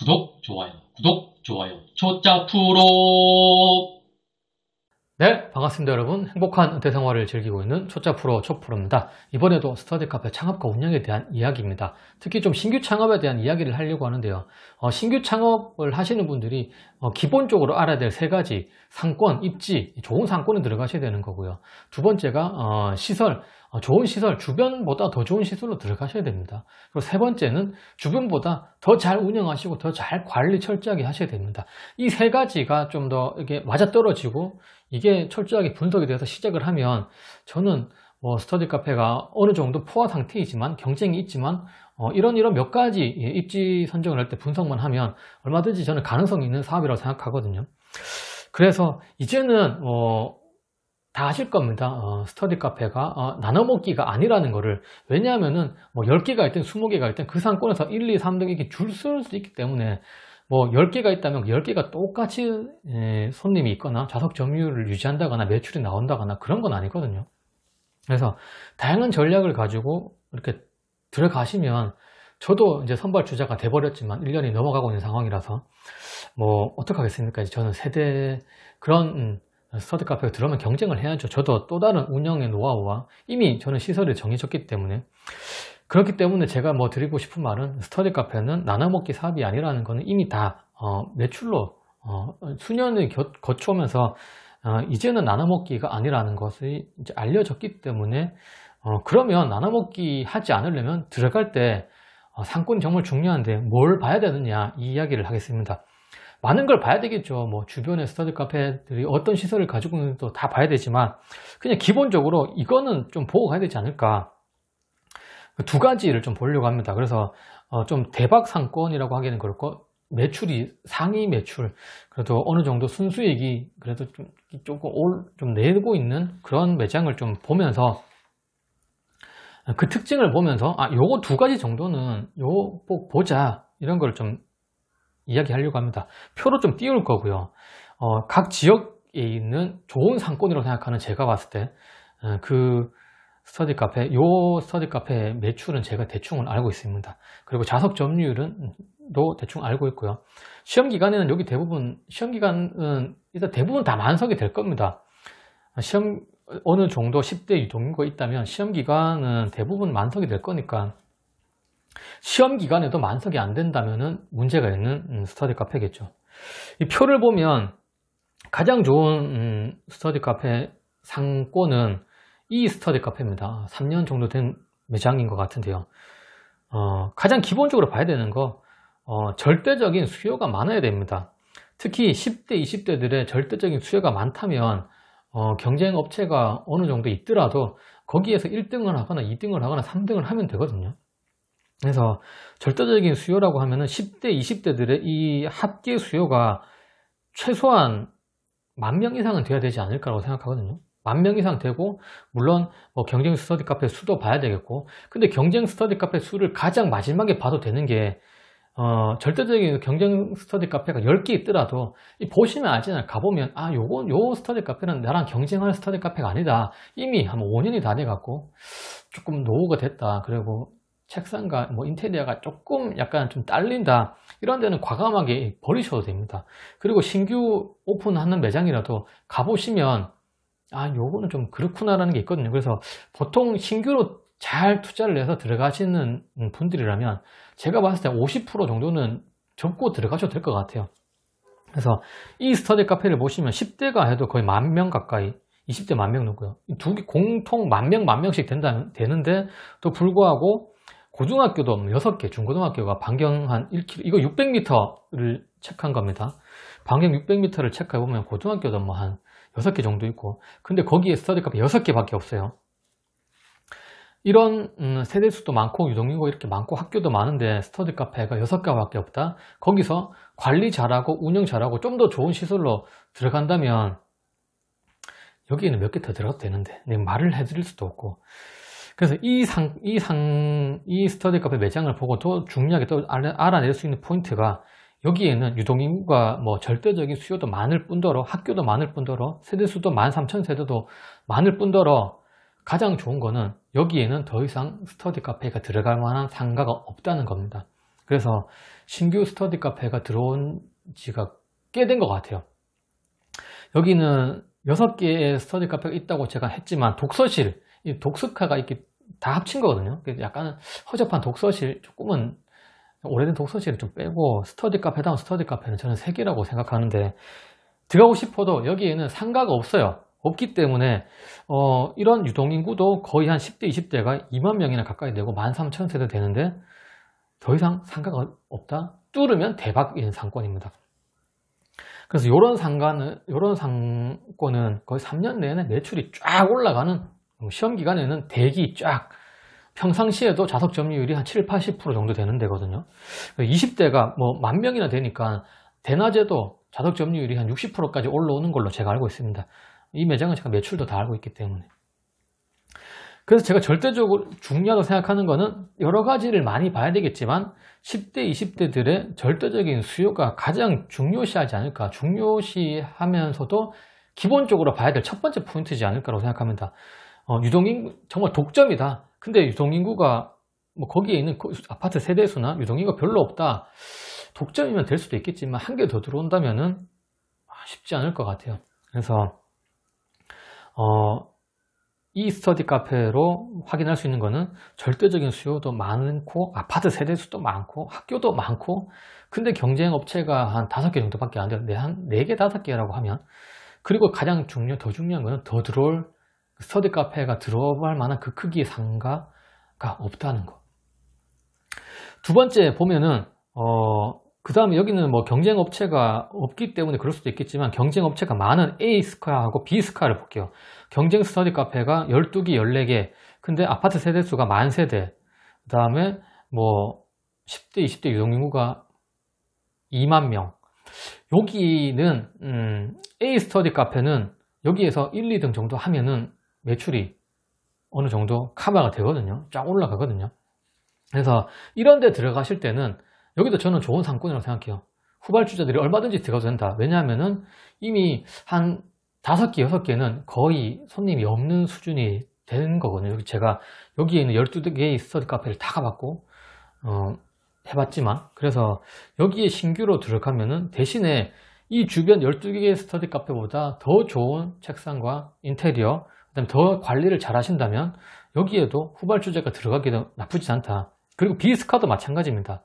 구독, 좋아요, 초짜 프로! 네, 반갑습니다 여러분. 행복한 은퇴 생활을 즐기고 있는 초짜 프로 초프로입니다. 이번에도 스터디 카페 창업과 운영에 대한 이야기입니다. 특히 좀 신규 창업에 대한 이야기를 하려고 하는데요. 신규 창업을 하시는 분들이 기본적으로 알아야 될 세 가지: 상권, 입지, 좋은 상권에 들어가셔야 되는 거고요. 두 번째가 시설, 좋은 시설, 주변보다 더 좋은 시설로 들어가셔야 됩니다. 그리고 세 번째는 주변보다 더 잘 운영하시고 더 잘 관리 철저하게 하셔야 됩니다. 이 세 가지가 좀 더 이게 맞아떨어지고 이게 철저하게 분석이 돼서 시작을 하면, 저는 스터디 카페가 어느 정도 포화 상태이지만 경쟁이 있지만 이런 몇 가지 입지 선정을 할 때 분석만 하면 얼마든지 저는 가능성이 있는 사업이라고 생각하거든요. 그래서 이제는 다 아실 겁니다. 스터디 카페가 나눠먹기가 아니라는 거를. 왜냐하면은 10개가 있든 20개가 있든 그 상권에서 1, 2, 3등 이렇게 줄 쓸 수 있기 때문에 10개가 있다면 10개가 똑같이 손님이 있거나 좌석 점유율을 유지한다거나 매출이 나온다거나 그런 건 아니거든요. 그래서 다양한 전략을 가지고 이렇게 들어가시면, 저도 이제 선발주자가 돼버렸지만 1년이 넘어가고 있는 상황이라서 어떡하겠습니까? 저는 세대 그런 스터디 카페가 들어오면 경쟁을 해야죠. 저도 또 다른 운영의 노하우와 이미 저는 시설이 정해졌기 때문에. 그렇기 때문에 제가 드리고 싶은 말은, 스터디 카페는 나눠먹기 사업이 아니라는 거는 이미 다 매출로 수년을 거쳐오면서 이제는 나눠먹기가 아니라는 것이 이제 알려졌기 때문에, 그러면 나눠먹기 하지 않으려면 들어갈 때 상권이 정말 중요한데 뭘 봐야 되느냐, 이 이야기를 하겠습니다. 많은 걸 봐야 되겠죠. 주변의 스터디 카페들이 어떤 시설을 가지고 있는지도 다 봐야 되지만, 그냥 기본적으로 이거는 좀 보고 가야 되지 않을까. 두 가지를 좀 보려고 합니다. 그래서 좀 대박 상권이라고 하기는 그렇고, 매출이 상위 매출, 그래도 어느 정도 순수익이 그래도 좀 내고 있는 그런 매장을 좀 보면서, 그 특징을 보면서 요거 두 가지 정도는 꼭 보자, 이런 걸 좀 이야기하려고 합니다. 표로 좀 띄울 거고요. 각 지역에 있는 좋은 상권이라고 생각하는 제가 봤을 때 그 스터디 카페 매출은 제가 대충은 알고 있습니다. 그리고 좌석 점유율도 대충 알고 있고요. 시험 기간에는 일단 대부분 다 만석이 될 겁니다. 어느 정도 10대 유동인구가 있다면 시험 기간은 대부분 만석이 될 거니까, 시험 기간에도 만석이 안 된다면은 문제가 있는 스터디 카페겠죠. 이 표를 보면 가장 좋은 스터디 카페 상권은 이 스터디 카페입니다. 3년 정도 된 매장인 것 같은데요. 가장 기본적으로 봐야 되는 거, 절대적인 수요가 많아야 됩니다. 특히 10대, 20대들의 절대적인 수요가 많다면 경쟁 업체가 어느 정도 있더라도 거기에서 1등을 하거나 2등을 하거나 3등을 하면 되거든요. 그래서 절대적인 수요라고 하면은 10대, 20대들의 이 합계 수요가 최소한 10,000명 이상은 돼야 되지 않을까라고 생각하거든요. 10,000명 이상 되고, 물론 경쟁 스터디 카페 수도 봐야 되겠고, 근데 경쟁 스터디 카페 수를 가장 마지막에 봐도 되는 게, 절대적인 경쟁 스터디 카페가 10개 있더라도 보시면 알잖아요. 가보면 요 스터디 카페는 나랑 경쟁할 스터디 카페가 아니다. 이미 한 5년이 다 돼갖고 조금 노후가 됐다. 그리고 책상과 인테리어가 조금 약간 좀 딸린다, 이런 데는 과감하게 버리셔도 됩니다. 그리고 신규 오픈하는 매장이라도 가보시면 요거는 좀 그렇구나라는 게 있거든요. 그래서 보통 신규로 잘 투자를 해서 들어가시는 분들이라면 제가 봤을 때 50% 정도는 접고 들어가셔도 될 것 같아요. 그래서 이 스터디 카페를 보시면 10대가 해도 거의 10,000명 가까이, 20대 10,000명 넘고요. 두 개 공통 10,000명 되는데 또 불구하고 고등학교도 6개, 중고등학교가 반경 한 1km, 이거 600m를 체크한 겁니다. 반경 600m를 체크해보면 고등학교도 한 6개 정도 있고, 근데 거기에 스터디 카페 6개밖에 없어요. 이런 세대수도 많고 유동인구가 이렇게 많고 학교도 많은데 스터디 카페가 6개밖에 없다. 거기서 관리 잘하고 운영 잘하고 좀 더 좋은 시설로 들어간다면 여기에는 몇 개 더 들어가도 되는데 말을 해드릴 수도 없고. 그래서 이 스터디 카페 매장을 보고 더 중요하게 또 알아낼 수 있는 포인트가, 여기에는 유동인구가 절대적인 수요도 많을 뿐더러 학교도 많을 뿐더러 세대수도 13,000세대도 많을 뿐더러 가장 좋은 거는 여기에는 더 이상 스터디 카페가 들어갈 만한 상가가 없다는 겁니다. 그래서 신규 스터디 카페가 들어온 지가 꽤 된 것 같아요. 여기는 6개의 스터디 카페가 있다고 제가 했지만 독서실, 이 독스카가 이렇게 다 합친 거거든요. 약간 허접한 독서실, 조금은 오래된 독서실을 좀 빼고 스터디 카페다운 스터디 카페는 저는 3개라고 생각하는데, 들어가고 싶어도 여기에는 상가가 없어요. 없기 때문에 이런 유동인구도 거의 한 10대 20대가 2만 명이나 가까이 되고 13,000세대 되는데 더 이상 상가가 없다? 뚫으면 대박인 상권입니다. 그래서 이런 상권은 거의 3년 내내 매출이 쫙 올라가는, 시험 기간에는 대기 쫙, 평상시에도 좌석 점유율이 한 7, 80% 정도 되는 데거든요. 20대가 뭐 10,000명이나 되니까 대낮에도 좌석 점유율이 한 60%까지 올라오는 걸로 제가 알고 있습니다. 이 매장은 제가 매출도 다 알고 있기 때문에. 그래서 제가 절대적으로 중요하다고 생각하는 거는 여러 가지를 많이 봐야 되겠지만 10대, 20대들의 절대적인 수요가 가장 중요시하지 않을까, 중요시하면서도 기본적으로 봐야 될 첫 번째 포인트지 않을까라고 생각합니다. 유동인구 정말 독점이다. 근데 유동인구가 뭐 거기에 있는 아파트 세대수나 유동인구가 별로 없다. 독점이면 될 수도 있겠지만 한 개 더 들어온다면은 쉽지 않을 것 같아요. 그래서 이 스터디 카페로 확인할 수 있는 거는 절대적인 수요도 많고 아파트 세대수도 많고 학교도 많고, 근데 경쟁 업체가 한 5개 정도밖에 안 돼요. 한 4개, 5개라고 하면. 그리고 가장 더 중요한 거는 더 들어올 스터디 카페가 들어갈 만한 그 크기의 상가가 없다는 거. 두 번째 보면은 그 다음에 여기는 뭐 경쟁 업체가 없기 때문에 그럴 수도 있겠지만 경쟁 업체가 많은 A 스카하고 B 스카를 볼게요. 경쟁 스터디 카페가 12개, 14개. 근데 아파트 세대수가 10,000세대. 그 다음에 뭐 10대, 20대 유동인구가 2만 명. 여기는 A 스터디 카페는 여기에서 1, 2등 정도 하면은 매출이 어느 정도 커버가 되거든요. 쫙 올라가거든요. 그래서 이런 데 들어가실 때는 여기도 저는 좋은 상권이라고 생각해요. 후발주자들이 얼마든지 들어가도 된다. 왜냐하면은 이미 한 5개, 6개는 거의 손님이 없는 수준이 되는 거거든요. 제가 여기에 있는 12개의 스터디 카페를 다 가봤고 해봤지만, 그래서 여기에 신규로 들어가면은 대신에 이 주변 12개의 스터디 카페보다 더 좋은 책상과 인테리어, 그다음에 더 관리를 잘 하신다면 여기에도 후발주자가 들어가기도 나쁘지 않다. 그리고 비스카도 마찬가지입니다.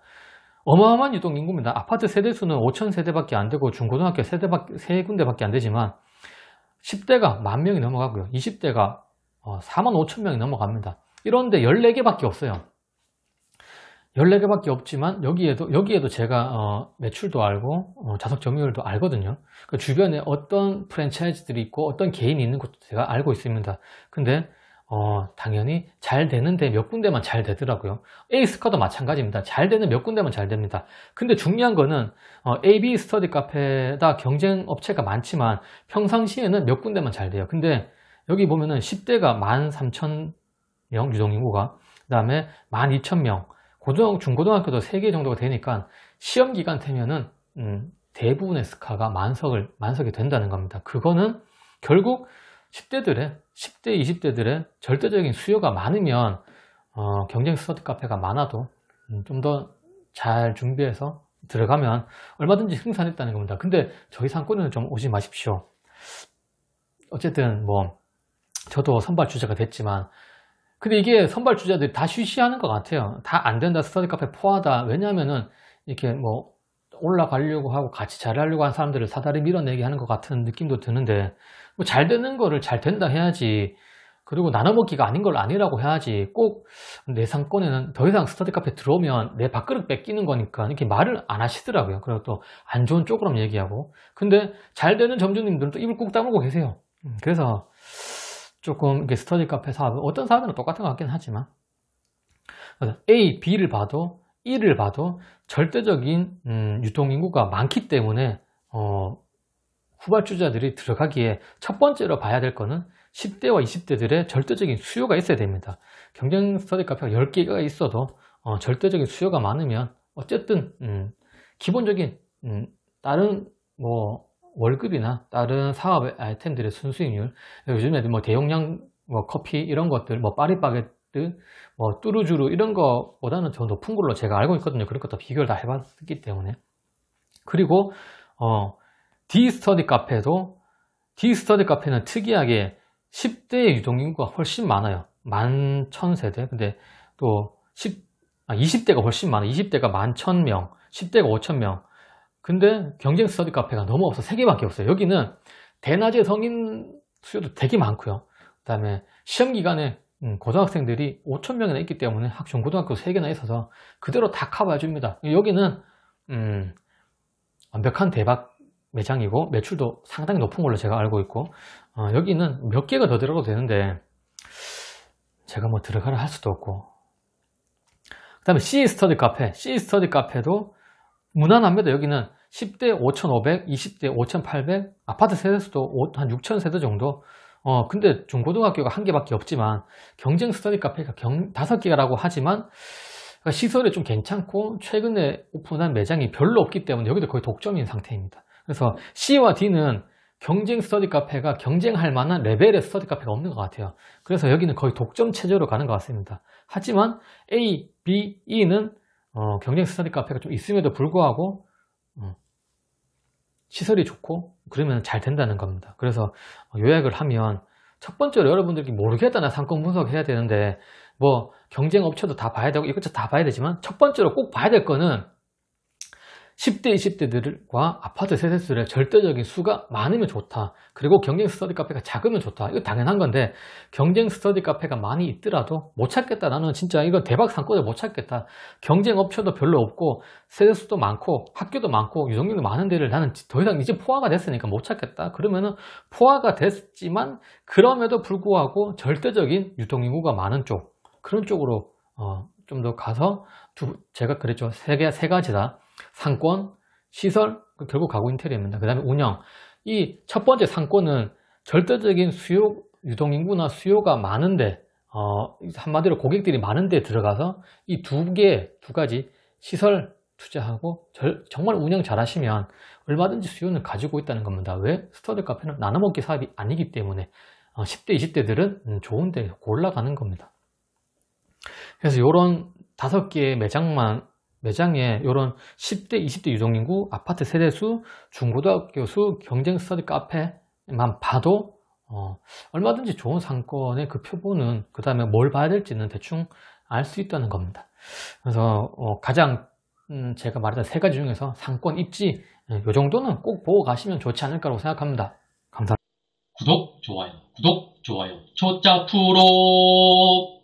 어마어마한 유동인구입니다. 아파트 세대수는 5,000세대밖에 안 되고 중고등학교 3군데밖에 안 되지만 10대가 10,000명이 넘어가고요. 20대가 45,000명이 넘어갑니다. 이런데 14개밖에 없어요. 14개밖에 없지만 여기에도 제가 매출도 알고 좌석 점유율도 알거든요. 그 주변에 어떤 프랜차이즈들이 있고 어떤 개인이 있는 것도 제가 알고 있습니다. 근데 당연히 잘 되는데 몇 군데만 잘 되더라고요. A스카도 마찬가지입니다. 잘 되는 몇 군데만 잘 됩니다. 근데 중요한 거는 AB 스터디 카페다 경쟁 업체가 많지만 평상시에는 몇 군데만 잘 돼요. 근데 여기 보면은 10대가 13,000명 유동인구가, 그 다음에 12,000명, 중고등학교도 3개 정도가 되니까 시험 기간 되면은 대부분의 스카가 만석이 된다는 겁니다. 그거는 결국 10대, 20대들의 절대적인 수요가 많으면 경쟁 스터디 카페가 많아도 좀 더 잘 준비해서 들어가면 얼마든지 승산했다는 겁니다. 근데 저희 상권에는 좀 오지 마십시오. 어쨌든 뭐 저도 선발 주자가 됐지만, 근데 이게 선발 주자들이 다 쉬쉬하는 것 같아요. 다 안 된다, 스터디 카페 포하다. 왜냐하면은 이렇게 뭐 올라가려고 하고 같이 잘하려고 하는 사람들을 사다리 밀어내게 하는 것 같은 느낌도 드는데, 뭐 잘 되는 거를 잘 된다 해야지, 그리고 나눠먹기가 아닌 걸 아니라고 해야지, 꼭 내 상권에는 더 이상 스터디 카페 들어오면 내 밥그릇 뺏기는 거니까 이렇게 말을 안 하시더라고요. 그리고 또 안 좋은 쪽으로만 얘기하고. 근데 잘 되는 점주님들은 또 입을 꾹 다물고 계세요. 그래서 조금 이게 스터디 카페 사업은 어떤 사업이나 똑같은 것 같긴 하지만, A, B를 봐도 E를 봐도 절대적인 유동인구가 많기 때문에 후발주자들이 들어가기에 첫 번째로 봐야 될 거는 10대와 20대들의 절대적인 수요가 있어야 됩니다. 경쟁 스터디 카페가 10개가 있어도 절대적인 수요가 많으면 어쨌든 기본적인 다른 뭐 월급이나 다른 사업의 아이템들의 순수익률, 요즘에 뭐 대용량 뭐 커피 이런 것들, 뭐 파리바게뜨 뭐 뚜루주루 이런 거보다는 더 높은 걸로 제가 알고 있거든요. 그런 것도 비교를 다 해봤기 때문에. 그리고 D스터디 카페는 특이하게 10대의 유동인구가 훨씬 많아요. 11,000세대. 근데 또 20대가 훨씬 많아요. 20대가 11,000명, 10대가 5,000명. 근데 경쟁 스터디 카페가 너무 없어. 3개밖에 없어요. 여기는 대낮에 성인 수요도 되게 많고요. 그 다음에 시험 기간에 고등학생들이 5,000명이나 있기 때문에 중고등학교 3개나 있어서 그대로 다 커버해 줍니다. 여기는 완벽한 대박 매장이고 매출도 상당히 높은 걸로 제가 알고 있고, 여기는 몇 개가 더 들어가도 되는데 제가 뭐 들어가라 할 수도 없고. 그 다음에 C 스터디 카페도 무난합니다. 여기는 10대 5,500, 20대 5,800, 아파트 세대수도 한 6,000세대 정도. 근데 중고등학교가 1개밖에 없지만 경쟁 스터디 카페가 5개라고 하지만 시설이 좀 괜찮고 최근에 오픈한 매장이 별로 없기 때문에 여기도 거의 독점인 상태입니다. 그래서 C와 D는 경쟁 스터디 카페가 경쟁할 만한 레벨의 스터디 카페가 없는 것 같아요. 그래서 여기는 거의 독점 체제로 가는 것 같습니다. 하지만 A, B, E는 경쟁 스터디 카페가 좀 있음에도 불구하고 시설이 좋고 그러면 잘 된다는 겁니다. 그래서 요약을 하면 첫 번째로 여러분들이 모르겠다는 상권 분석해야 되는데 뭐 경쟁 업체도 다 봐야 되고 이것저것 다 봐야 되지만 첫 번째로 꼭 봐야 될 거는 10대, 20대들과 아파트 세대수의 절대적인 수가 많으면 좋다. 그리고 경쟁 스터디 카페가 작으면 좋다. 이거 당연한 건데 경쟁 스터디 카페가 많이 있더라도 못 찾겠다. 나는 진짜 이거 대박 상권을 못 찾겠다. 경쟁 업체도 별로 없고 세대수도 많고 학교도 많고 유동인구 많은 데를 나는 더 이상 이제 포화가 됐으니까 못 찾겠다. 그러면은 포화가 됐지만 그럼에도 불구하고 절대적인 유동인구가 많은 쪽, 그런 쪽으로 좀 더 가서 제가 그랬죠. 세 가지다. 상권, 시설, 결국 가구 인테리어입니다. 그 다음에 운영. 이 첫 번째 상권은 절대적인 수요, 유동인구나 수요가 많은데, 한마디로 고객들이 많은데 들어가서 이 두 가지 시설 투자하고 정말 운영 잘 하시면 얼마든지 수요는 가지고 있다는 겁니다. 왜? 스터디 카페는 나눠먹기 사업이 아니기 때문에 10대, 20대들은 좋은데 골라가는 겁니다. 그래서 이런 5개의 매장에 이런 10대, 20대 유동인구, 아파트 세대수, 중고등학교 수, 경쟁 스터디 카페만 봐도 얼마든지 좋은 상권의 그 표본은, 그 다음에 뭘 봐야 될지는 대충 알 수 있다는 겁니다. 그래서 가장 제가 말했던 3가지 중에서 상권, 입지 이 정도는 꼭 보고 가시면 좋지 않을까라고 생각합니다. 감사합니다. 구독, 좋아요, 초짜 프로.